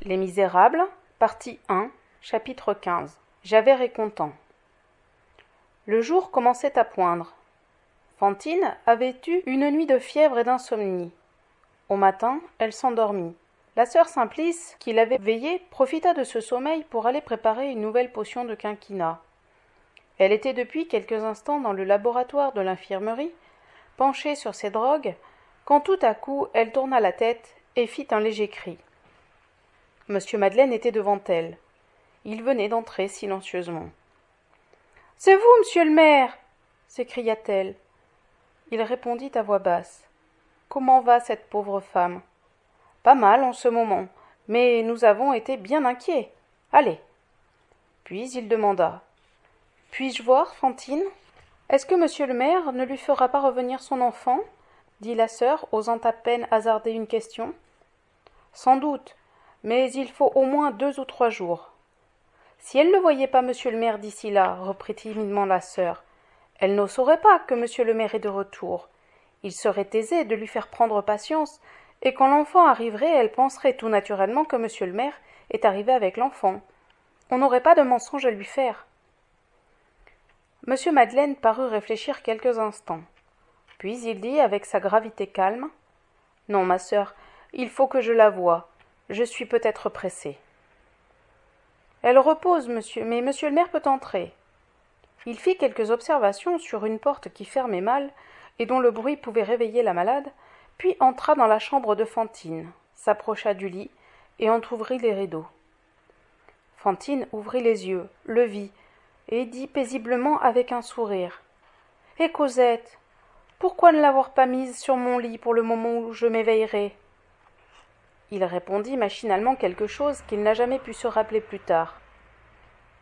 Les Misérables, partie 1, chapitre 15. Javert est content. Le jour commençait à poindre. Fantine avait eu une nuit de fièvre et d'insomnie. Au matin, elle s'endormit. La sœur Simplice, qui l'avait veillée, profita de ce sommeil pour aller préparer une nouvelle potion de quinquina. Elle était depuis quelques instants dans le laboratoire de l'infirmerie, penchée sur ses drogues, quand tout à coup elle tourna la tête et fit un léger cri. Monsieur Madeleine était devant elle. Il venait d'entrer silencieusement. « C'est vous, monsieur le maire !» s'écria-t-elle. Il répondit à voix basse. « Comment va cette pauvre femme ?»« Pas mal en ce moment, mais nous avons été bien inquiets. Allez !» Puis il demanda. « Puis-je voir, Fantine ? Est-ce que monsieur le maire ne lui fera pas revenir son enfant ?» dit la sœur, osant à peine hasarder une question. « Sans doute, mais il faut au moins 2 ou 3 jours. » « Si elle ne voyait pas monsieur le maire d'ici là, reprit timidement la sœur, elle ne saurait pas que monsieur le maire est de retour. Il serait aisé de lui faire prendre patience, et quand l'enfant arriverait, elle penserait tout naturellement que monsieur le maire est arrivé avec l'enfant. On n'aurait pas de mensonge à lui faire. » Monsieur Madeleine parut réfléchir quelques instants. Puis il dit avec sa gravité calme. « Non, ma sœur, il faut que je la voie. Je suis peut-être pressé. » « Elle repose, monsieur, mais monsieur le maire peut entrer. » Il fit quelques observations sur une porte qui fermait mal et dont le bruit pouvait réveiller la malade, puis entra dans la chambre de Fantine, s'approcha du lit et entr'ouvrit les rideaux. Fantine ouvrit les yeux, le vit, et dit paisiblement avec un sourire. « Et Cosette, pourquoi ne l'avoir pas mise sur mon lit pour le moment où je m'éveillerai ?» Il répondit machinalement quelque chose qu'il n'a jamais pu se rappeler plus tard.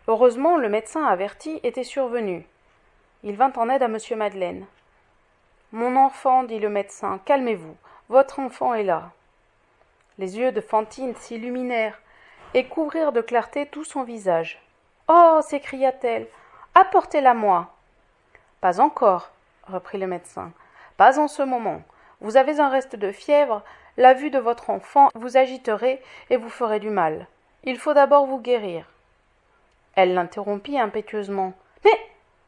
Heureusement, le médecin averti était survenu. Il vint en aide à monsieur Madeleine. « Mon enfant, dit le médecin, calmez-vous, votre enfant est là. » Les yeux de Fantine s'illuminèrent et couvrirent de clarté tout son visage. « Oh !» s'écria-t-elle, « apportez-la-moi. »« Pas encore, » reprit le médecin, « pas en ce moment. Vous avez un reste de fièvre, la vue de votre enfant vous agiterait et vous ferait du mal. Il faut d'abord vous guérir. » Elle l'interrompit impétueusement. « Mais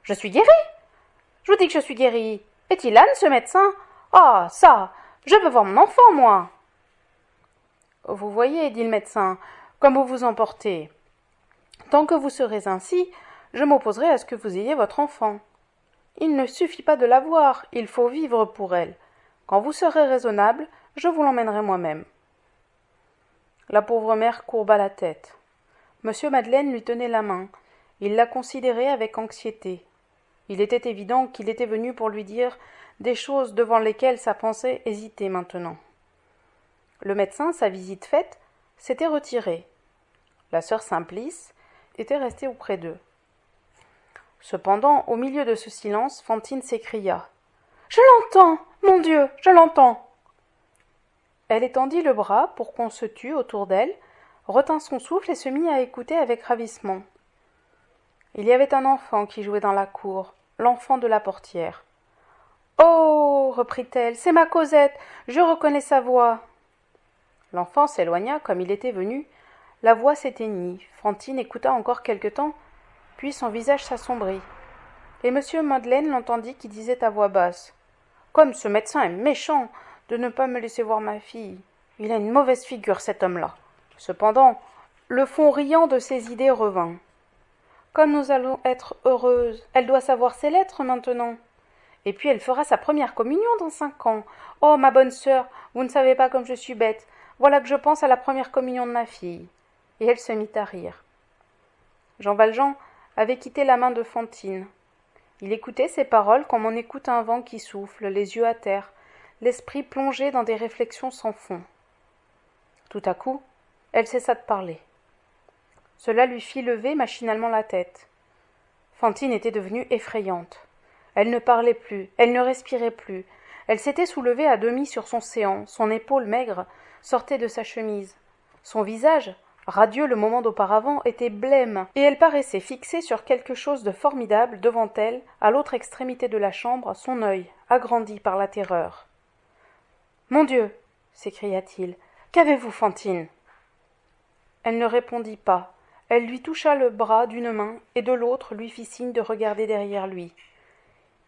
je suis guérie. Je vous dis que je suis guérie. Est-il âne, ce médecin? Ah, ça, je veux voir mon enfant, moi. » « Vous voyez, dit le médecin, comme vous vous emportez. Tant que vous serez ainsi, je m'opposerai à ce que vous ayez votre enfant. Il ne suffit pas de l'avoir, il faut vivre pour elle. Quand vous serez raisonnable, je vous l'emmènerai moi-même. » La pauvre mère courba la tête. Monsieur Madeleine lui tenait la main. Il la considérait avec anxiété. Il était évident qu'il était venu pour lui dire des choses devant lesquelles sa pensée hésitait maintenant. Le médecin, sa visite faite, s'était retiré. La sœur Simplice était restée auprès d'eux. Cependant, au milieu de ce silence, Fantine s'écria. « Je l'entends, mon Dieu, je l'entends !» Elle étendit le bras pour qu'on se tût autour d'elle, retint son souffle et se mit à écouter avec ravissement. Il y avait un enfant qui jouait dans la cour, l'enfant de la portière. « Oh !» reprit-elle, « c'est ma Cosette, je reconnais sa voix. » L'enfant s'éloigna comme il était venu, la voix s'éteignit, Fantine écouta encore quelque temps, puis son visage s'assombrit. Et monsieur Madeleine l'entendit qui disait à voix basse. « Comme ce médecin est méchant de ne pas me laisser voir ma fille. Il a une mauvaise figure, cet homme-là. » Cependant, le fond riant de ses idées revint. « Comme nous allons être heureuses, elle doit savoir ses lettres maintenant. Et puis elle fera sa première communion dans 5 ans. Oh, ma bonne sœur, vous ne savez pas comme je suis bête. Voilà que je pense à la première communion de ma fille. » Et elle se mit à rire. Jean Valjean avait quitté la main de Fantine. Il écoutait ces paroles comme on écoute un vent qui souffle, les yeux à terre, l'esprit plongé dans des réflexions sans fond. Tout à coup, elle cessa de parler. Cela lui fit lever machinalement la tête. Fantine était devenue effrayante. Elle ne parlait plus, elle ne respirait plus. Elle s'était soulevée à demi sur son séant, son épaule maigre sortait de sa chemise. Son visage, radieux le moment d'auparavant, était blême, et elle paraissait fixée sur quelque chose de formidable devant elle, à l'autre extrémité de la chambre, son œil, agrandi par la terreur. « Mon Dieu !» s'écria-t-il. « Qu'avez-vous, Fantine ?» Elle ne répondit pas. Elle lui toucha le bras d'une main et de l'autre lui fit signe de regarder derrière lui.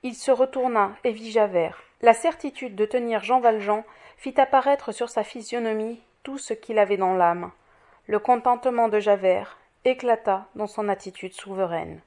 Il se retourna et vit Javert. La certitude de tenir Jean Valjean fit apparaître sur sa physionomie tout ce qu'il avait dans l'âme. Le contentement de Javert éclata dans son attitude souveraine.